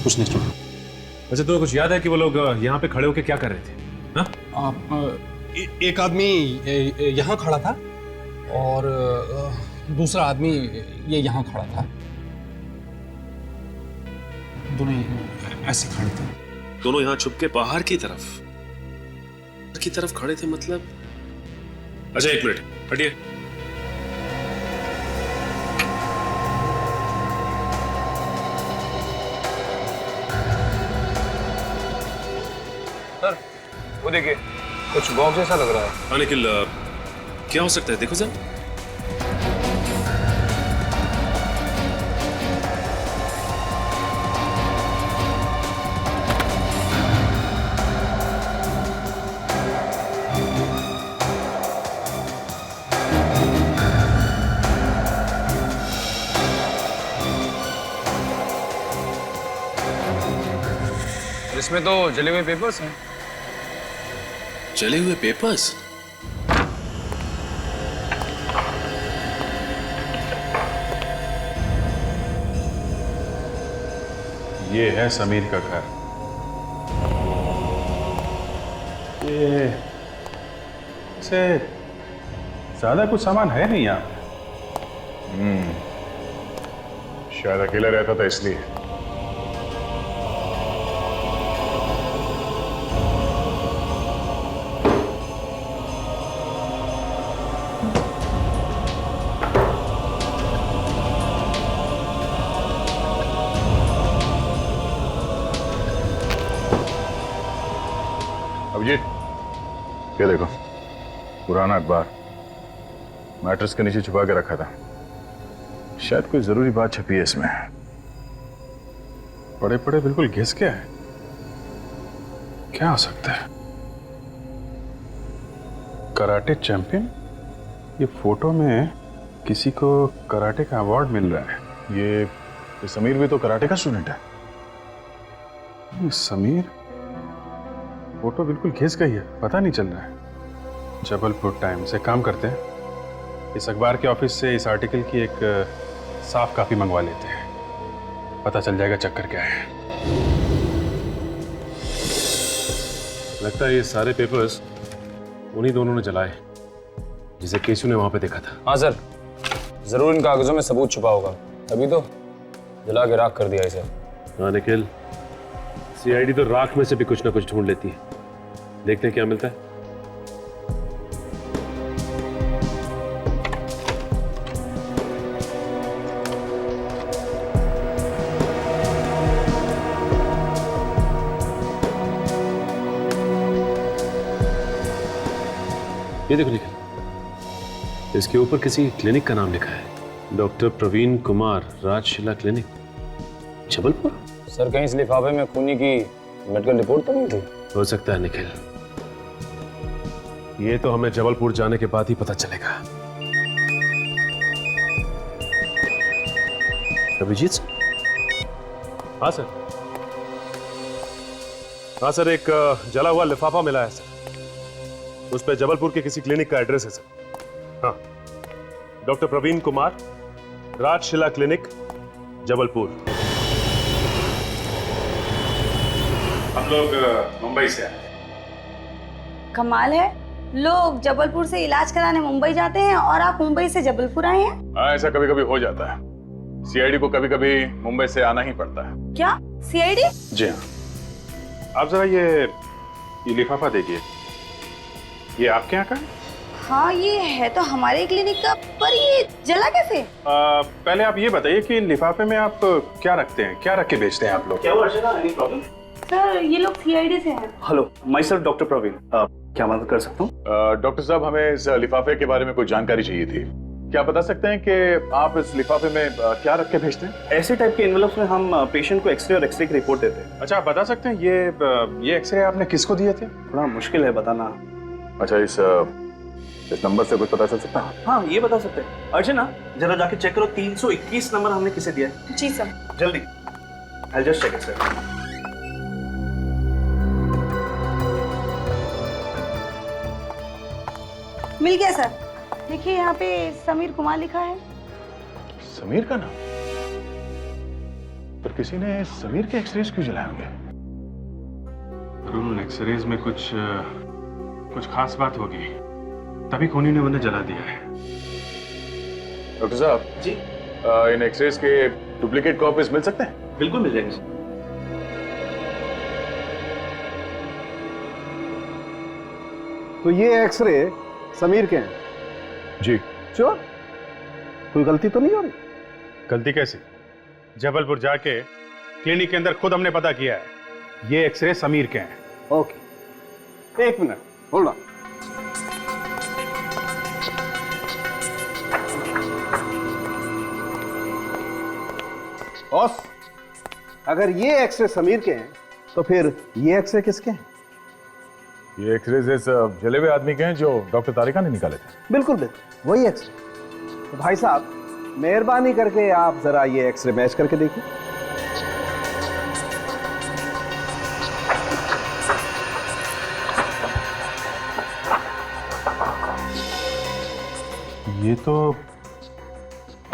कुछ नहीं सुना। अच्छा, तुम्हें कुछ याद है कि वो लोग यहाँ पे खड़े होकर क्या कर रहे थे? हाँ? एक आदमी यहाँ खड़ा था और दूसरा आदमी ये यहाँ खड़ा था। दोनों ऐसे खड़े थे। दोनों यहाँ छुप के बाहर की तरफ खड़े थे मतलब? अच्छा, एक मिनट हटिए। सर वो देखिए, कुछ बॉक्स जैसा लग रहा है। हाँ निखिल, क्या हो सकता है देखो जरा। इसमें तो जले हुए पेपर्स हैं। जले हुए पेपर्स? ये है समीर का घर। ये से ज्यादा कुछ सामान है नहीं यहाँ। शायद अकेला रहता था इसलिए। अभिजीत, ये देखो पुराना अखबार मैट्रेस के नीचे छुपा के रखा था। शायद कोई जरूरी बात छपी है इसमें। पड़े पड़े बिल्कुल घिस गया है। क्या हो सकता है? Karate champion? ये फोटो में किसी को कराटे का अवार्ड मिल रहा है। ये समीर भी तो कराटे का स्टूडेंट है। ये समीर फोटो बिल्कुल घिस गई है, पता नहीं चल रहा है। जबलपुर टाइम्स से काम करते हैं। इस अखबार के ऑफिस से इस आर्टिकल की एक साफ कापी मंगवा लेते हैं, पता चल जाएगा चक्कर क्या है। लगता है ये सारे पेपर्स उन्हीं दोनों ने जलाए जिसे केशु ने वहां पे देखा था। हाँ सर, जरूर इन कागजों में सबूत छुपा होगा, तभी तो जला के राख कर दिया इसे। हाँ निखिल, सीआईडी तो राख में से भी कुछ ना कुछ ढूंढ लेती है। देखते हैं क्या मिलता है। ये देखो निखिल, इसके ऊपर किसी क्लिनिक का नाम लिखा है, doctor Praveen Kumar, Rajshila clinic, Jabalpur. Sir कहीं इस लिफाफे में खूनी की मेडिकल रिपोर्ट तो नहीं थी? हो सकता है निखिल, ये तो हमें जबलपुर जाने के बाद ही पता चलेगा। अभिजीत सर? हाँ सर। हाँ सर, एक जला हुआ लिफाफा मिला है सर। उस पर जबलपुर के किसी क्लिनिक का एड्रेस है सर। हाँ, डॉक्टर प्रवीण कुमार, राजशिला क्लिनिक, जबलपुर। हम लोग मुंबई से आए। कमाल है, लोग जबलपुर से इलाज कराने मुंबई जाते हैं और आप मुंबई से जबलपुर आए हैं। हाँ, ऐसा कभी कभी हो जाता है। सीआईडी को कभी कभी मुंबई से आना ही पड़ता है। क्या सीआईडी? जी हाँ, आप जरा ये लिफाफा देखिए, ये आपके यहाँ का है? हाँ ये है तो हमारे क्लिनिक का, पर ये जला कैसे? पहले आप ये बताइए कि लिफाफे में आप क्या रखते हैं, क्या रख के बेचते हैं आप लोग? क्या हुआ अर्चना, एनी प्रॉब्लम? सर ये लोग सीआईडी से हैं। Hello, myself doctor Praveen, क्या मदद कर सकता हूँ? डॉक्टर साहब, हमें इस लिफाफे के बारे में कुछ जानकारी चाहिए थी। क्या बता सकते हैं कि आप इस लिफाफे में क्या रख के भेजते हैं? ऐसे टाइप के एनवेलप्स में हम पेशेंट को एक्सरे और एक्सरे की रिपोर्ट देते हैं। अच्छा, आप बता सकते हैं ये एक्सरे आपने किसको दिए थे? थोड़ा मुश्किल है बताना। अच्छा, इस नंबर से कुछ पता चल सकता है? हाँ ये बता सकते हैं। अर्चना जरा जाके चेक करो 321 नंबर हमने किसे दिया है। जी सर। जल्दी, I just check it sir. मिल गया सर। देखिए यहाँ पे समीर कुमार लिखा है। समीर का नाम? पर किसी ने समीर के एक्सरेज क्यों जलाए होंगे? उन एक्सरेज में कुछ खास बात होगी, तभी खूनी ने उन्हें जला दिया है। डॉक्टर साहब जी, इन एक्सरेज के डुप्लीकेट कॉपीज मिल सकते हैं? बिल्कुल मिल जाएंगे सर। तो ये एक्सरे समीर के हैं? जी। श्योर? कोई गलती तो नहीं हो रही? गलती कैसी? जबलपुर जाके क्लिनिक के अंदर खुद हमने पता किया है, ये एक्सरे समीर के हैं। ओके, एक मिनट, होल्ड ऑन। बॉस, अगर ये एक्सरे समीर के हैं तो फिर ये एक्सरे किसके हैं? ये एक्सरेज इस जले हुए आदमी के हैं जो डॉक्टर तारिका ने निकाले थे। बिल्कुल बिल्कुल वही एक्सरे। तो भाई साहब, मेहरबानी करके आप जरा ये एक्सरे मैच करके देखिए। ये तो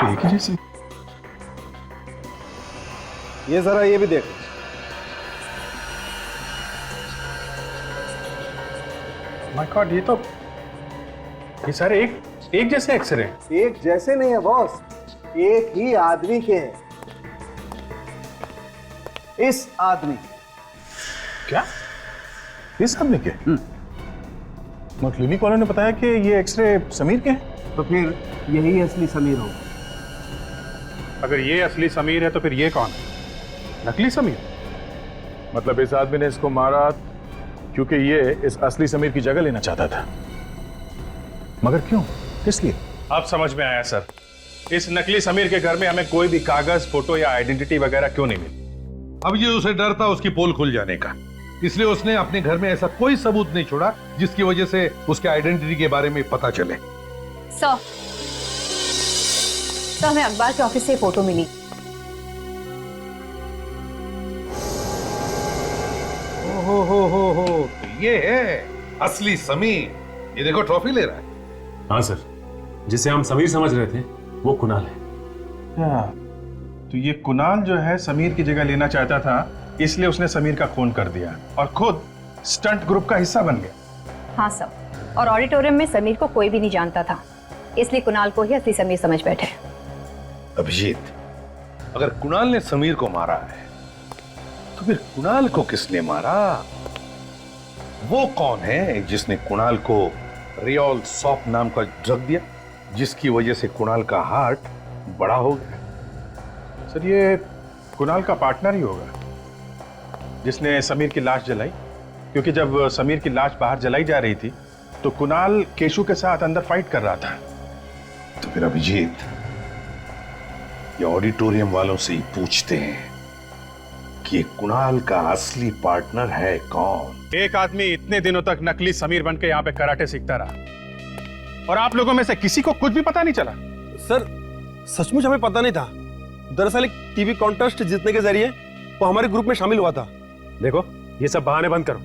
एक ही जैसे। ये जरा ये भी देखो। माय गॉड, ये सारे एक जैसे एक्सरे हैं। एक जैसे नहीं है बॉस, एक ही आदमी के हैं। इस आदमी क्या? इस आदमी के? मगर क्लिनिक वालों ने बताया कि ये एक्सरे समीर के हैं। तो फिर यही असली समीर होगा। अगर ये असली समीर है तो फिर ये कौन है? नकली समीर? मतलब इस आदमी ने इसको मारा क्योंकि ये इस असली समीर की जगह लेना चाहता था। मगर क्यों, किस लिए? अब समझ में आया सर। इस नकली समीर के घर में हमें कोई भी कागज, फोटो या आइडेंटिटी वगैरह क्यों नहीं मिली? अब ये उसे डर था उसकी पोल खुल जाने का, इसलिए उसने अपने घर में ऐसा कोई सबूत नहीं छोड़ा जिसकी वजह से उसके आइडेंटिटी के बारे में पता चले। सर, हमें अखबार के ऑफिस से फोटो मिली। हो, तो ये है असली समीर। ये देखो ट्रॉफी ले रहा है। हाँ सर, जिसे हम समीर समझ रहे थे वो कुणाल है। क्या? तो ये कुणाल जो है समीर की जगह लेना चाहता था, इसलिए उसने समीर का खून कर दिया और खुद स्टंट ग्रुप का हिस्सा बन गया। हाँ सर, और ऑडिटोरियम में समीर को कोई भी नहीं जानता था, इसलिए कुणाल को ही असली समीर समझ बैठे। अभिजीत, अगर कुणाल ने समीर को मारा है तो फिर कुणाल को किसने मारा? वो कौन है जिसने कुणाल को रियोल सॉप नाम का ड्रग दिया, जिसकी वजह से कुणाल का हार्ट बड़ा हो गया? सर, ये कुणाल का पार्टनर ही होगा जिसने समीर की लाश जलाई, क्योंकि जब समीर की लाश बाहर जलाई जा रही थी तो कुणाल केशु के साथ अंदर फाइट कर रहा था। तो फिर अभिजीत, ये ऑडिटोरियम वालों से ही पूछते हैं कि ये कुणाल का असली पार्टनर है कौन? एक आदमी इतने दिनों तक नकली समीर बनके यहाँ पे कराटे सीखता रहा और आप लोगों में से किसी को कुछ भी पता नहीं चला। सर, सचमुच हमें पता नहीं था। दरअसल एक टीवी कॉन्टेस्ट जीतने के जरिए वो हमारे ग्रुप में शामिल हुआ था। देखो, ये सब बहाने बंद करो।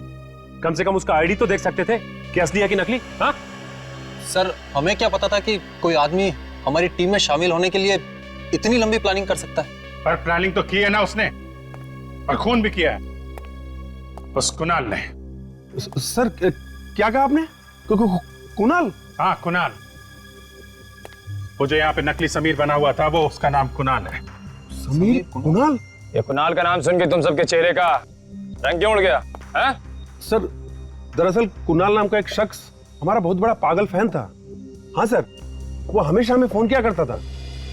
कम से कम उसका आईडी तो देख सकते थे कि असली है कि नकली। हाँ सर, हमें क्या पता था कि कोई आदमी हमारी टीम में शामिल होने के लिए इतनी लंबी प्लानिंग कर सकता है। पर प्लानिंग तो की है ना उसने, और खून भी किया है उस कुणाल ने। सर, क्या कहा आपने? कुणाल? हाँ, कुणाल। वो जो यहाँ पे नकली समीर बना हुआ था, वो उसका नाम कुणाल है। समीर? कुणाल? ये कुणाल का नाम सुन के तुम सबके चेहरे का रंग क्यों उड़ गया? है? सर दरअसल कुणाल नाम का एक शख्स हमारा बहुत बड़ा पागल फैन था। हाँ सर, वो हमेशा हमें फोन किया करता था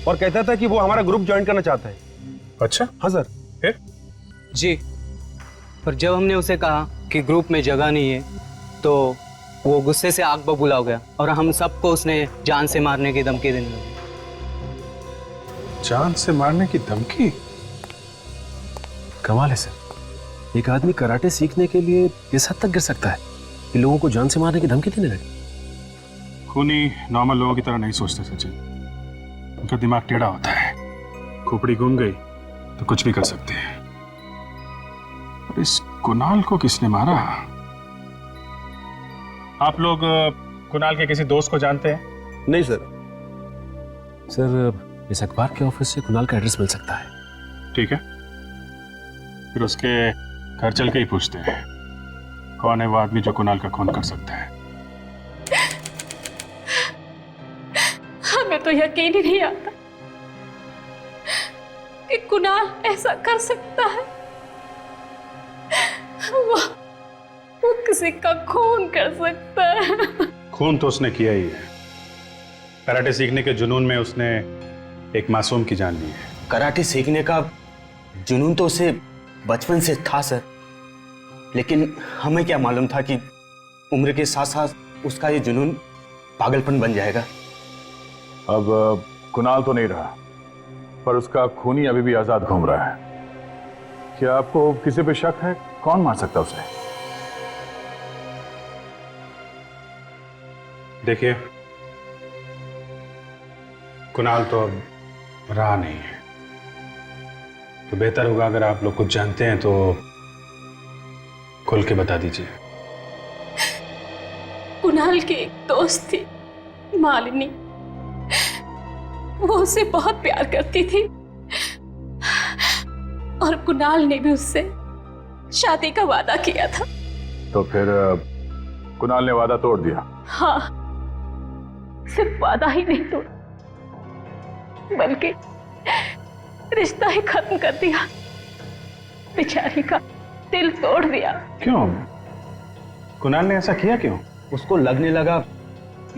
और कहता था कि वो हमारा ग्रुप ज्वाइन करना चाहता है। अच्छा, हाँ सर। फिर? जी, पर जब हमने उसे कहा कि ग्रुप में जगह नहीं है तो वो गुस्से से आग बबूला हो गया और हम सबको उसने जान से मारने की धमकी देने लगा। जान से मारने की धमकी? कमाल है सर, एक आदमी कराटे सीखने के लिए इस हद तक गिर सकता है कि लोगों को जान से मारने की धमकी देने लगे। खूनी नॉर्मल लोगों की तरह नहीं सोचते सचिन, उनका दिमाग टेढ़ा होता है। खोपड़ी घूम गई तो कुछ भी कर सकते हैं। और इस कुणाल को किसने मारा? आप लोग कुणाल के किसी दोस्त को जानते हैं? नहीं सर। सर इस अखबार के ऑफिस से कुणाल का एड्रेस मिल सकता है। ठीक है, फिर उसके घर चल के ही पूछते हैं कौन है वो आदमी जो कुणाल का खून कर सकता है। हमें तो यकीन ही नहीं आता कि कुणाल ऐसा कर सकता है। वो किसी का खून कर सकता है। खून तो उसने किया ही है। कराटे सीखने के जुनून में उसने एक मासूम की जान ली है। कराटे सीखने का जुनून तो उसे बचपन से था सर, लेकिन हमें क्या मालूम था कि उम्र के साथ साथ उसका ये जुनून पागलपन बन जाएगा। अब कुणाल तो नहीं रहा, पर उसका खूनी अभी भी आजाद घूम रहा है। क्या आपको किसी पे शक है? कौन मार सकता उसे? देखिए, कुणाल तो अब रहा नहीं है, तो बेहतर होगा अगर आप लोग कुछ जानते हैं तो खुल के बता दीजिए। कुणाल की एक दोस्त थी, मालिनी। वो उसे बहुत प्यार करती थी और कुणाल ने भी उससे शादी का वादा किया था। तो फिर कुणाल ने वादा तोड़ दिया? हाँ, सिर्फ वादा ही नहीं तोड़ा बल्कि रिश्ता ही खत्म कर दिया। बेचारी का दिल तोड़ दिया। क्यों? कुणाल ने ऐसा किया क्यों? उसको लगने लगा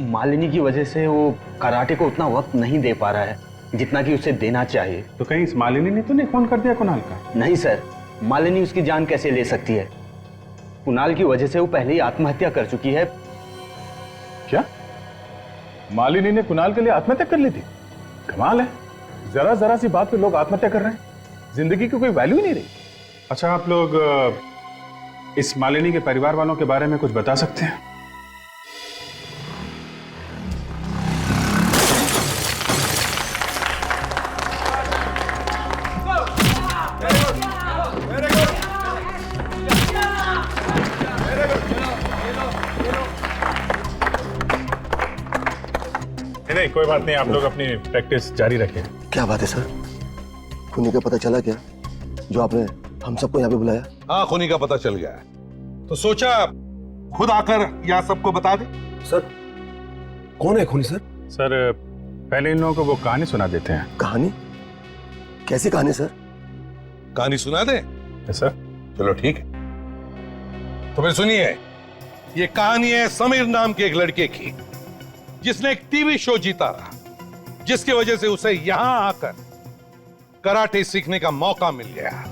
मालिनी की वजह से वो कराटे को उतना वक्त नहीं दे पा रहा है जितना कि उसे देना चाहिए। तो कहीं इस मालिनी ने तो नहीं खून कर दिया कुणाल का? नहीं सर, मालिनी उसकी जान कैसे ले सकती है? कुणाल की वजह से वो पहले ही आत्महत्या कर चुकी है। क्या मालिनी ने कुणाल के लिए आत्महत्या कर ली थी? कमाल है, जरा जरा सी बात पे लोग आत्महत्या कर रहे हैं। जिंदगी की कोई वैल्यू ही नहीं रही। अच्छा, आप लोग इस मालिनी के परिवार वालों के बारे में कुछ बता सकते हैं? नहीं, कोई बात नहीं, आप लोग अपनी प्रैक्टिस जारी रखें। क्या बात है सर? खूनी का पता चला क्या जो आपने हम सबको यहाँ पे बुलाया? हाँ, खूनी का पता चल गया है, तो सोचा खुद आकर यहाँ सबको बता दे। सर कौन है खूनी सर? सर पहले इन लोगों को वो कहानी सुना देते हैं। कहानी? कैसी कहानी सर? कहानी सुना दे? सर चलो ठीक है, तो फिर सुनिए। ये कहानी है समीर नाम के एक लड़के की जिसने एक टीवी शो जीता रहा, जिसकी वजह से उसे यहां आकर कराटे सीखने का मौका मिल गया।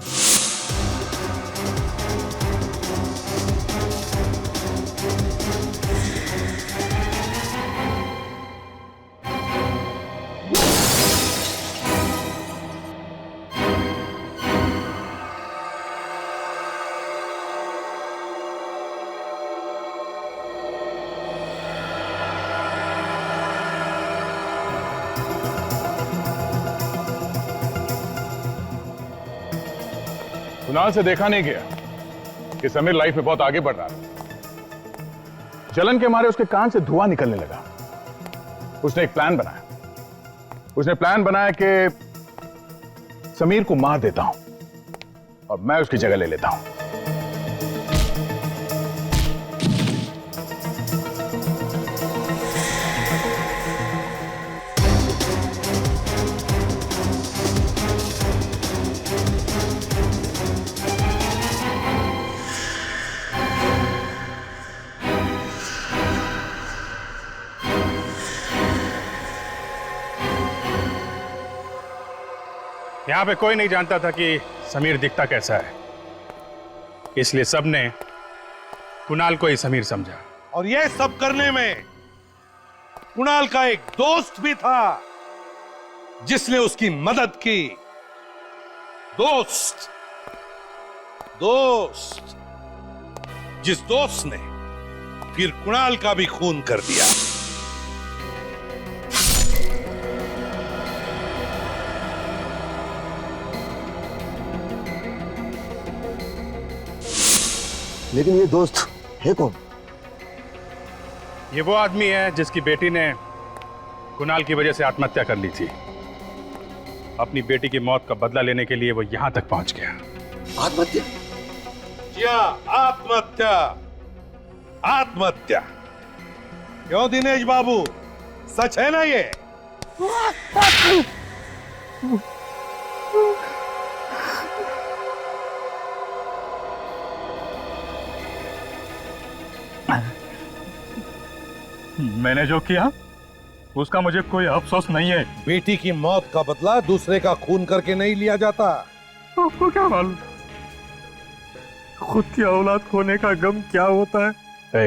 कुणाल से देखा नहीं गया कि समीर लाइफ में बहुत आगे बढ़ रहा था। जलन के मारे उसके कान से धुआं निकलने लगा। उसने एक प्लान बनाया। उसने प्लान बनाया कि समीर को मार देता हूं और मैं उसकी जगह ले लेता हूं। यहाँ पे कोई नहीं जानता था कि समीर दिखता कैसा है, इसलिए सबने कुणाल को ही समीर समझा। और यह सब करने में कुणाल का एक दोस्त भी था जिसने उसकी मदद की। दोस्त जिस दोस्त ने फिर कुणाल का भी खून कर दिया। लेकिन ये दोस्त है कौन? ये वो आदमी है जिसकी बेटी ने कुणाल की वजह से आत्महत्या कर ली थी। अपनी बेटी की मौत का बदला लेने के लिए वो यहां तक पहुंच गया। आत्महत्या? क्या आत्महत्या? आत्महत्या क्यों दिनेश बाबू, सच है ना ये? मैंने जो किया उसका मुझे कोई अफसोस नहीं है। बेटी की मौत का बदला दूसरे का खून करके नहीं लिया जाता। आपको क्या मालूम खुद की औलाद खोने का गम क्या होता है?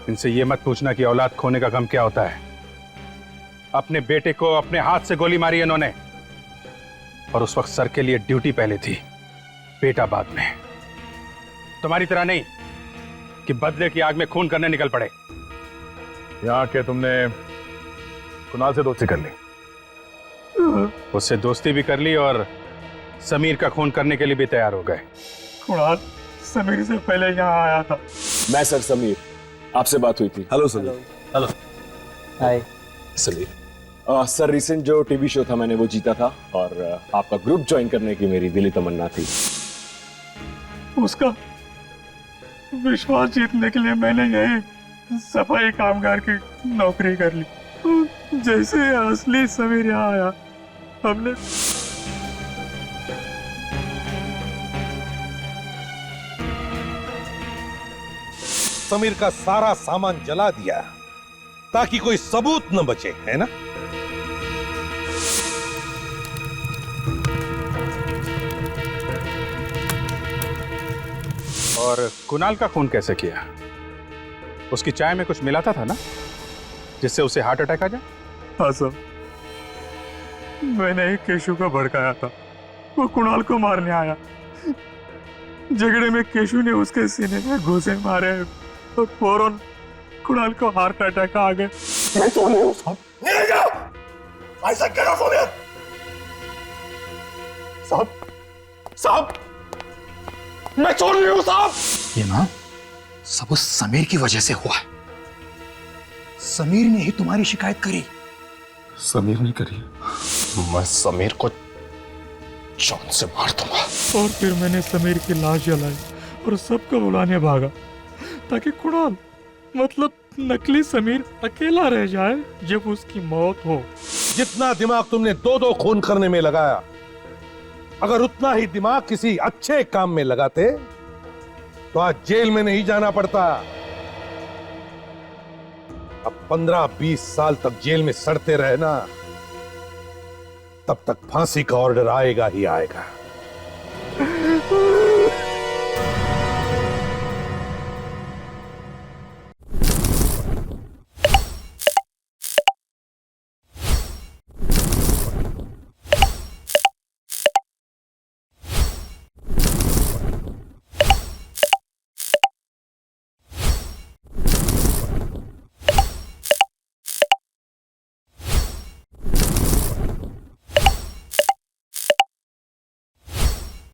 इनसे ये मत पूछना कि औलाद खोने का गम क्या होता है। अपने बेटे को अपने हाथ से गोली मारी इन्होंने, और उस वक्त सर के लिए ड्यूटी पहले थी, बेटा बाद में। तुम्हारी तरह नहीं कि बदले की आग में खून करने निकल पड़े। यहाँ के तुमने कुणाल से दोस्ती कर ली? उससे दोस्ती भी कर ली और समीर का खून करने के लिए भी तैयार हो गए। कुणाल समीर से पहले यहाँ आया था। मैं सर समीर, आपसे बात हुई थी। हेलो समीर। हेलो। हाय समीर। सर रिसेंट जो टीवी शो था मैंने वो जीता था और आपका ग्रुप ज्वाइन करने की मेरी दिली तमन्ना थी। उसका विश्वास जीतने के लिए मैंने यही सफाई कामगार की नौकरी कर ली। जैसे असली समीर यहाँ आया, हमने समीर का सारा सामान जला दिया ताकि कोई सबूत न बचे, है ना? और कुणाल का खून कैसे किया? उसकी चाय में कुछ मिलाता था ना जिससे उसे हार्ट अटैक आ जाए? हाँ सर, मैंने ही केशु को भड़काया था। वो कुणाल को मारने आया। झगड़े में केशु ने उसके सीने में घूंसे मारे और फौरन कुणाल को हार्ट अटैक आ गया। मैं तो नहीं हूं साहब। नहीं जाओ। ऐसा क्या सोने? साहब मैं चोर नहीं हूं साहब। ये ना सब उस समीर की वजह से हुआ है। समीर ने ही तुम्हारी शिकायत करी। समीर ने करी? मैं समीर को जान से मार दूंगा। और फिर मैंने समीर की लाश जलाई और सबको बुलाने भागा ताकि कुणाल मतलब नकली समीर अकेला रह जाए जब उसकी मौत हो। जितना दिमाग तुमने दो खून करने में लगाया, अगर उतना ही दिमाग किसी अच्छे काम में लगाते तो आज जेल में नहीं जाना पड़ता। अब 15-20 साल तक जेल में सड़ते रहना, तब तक फांसी का ऑर्डर आएगा ही आएगा।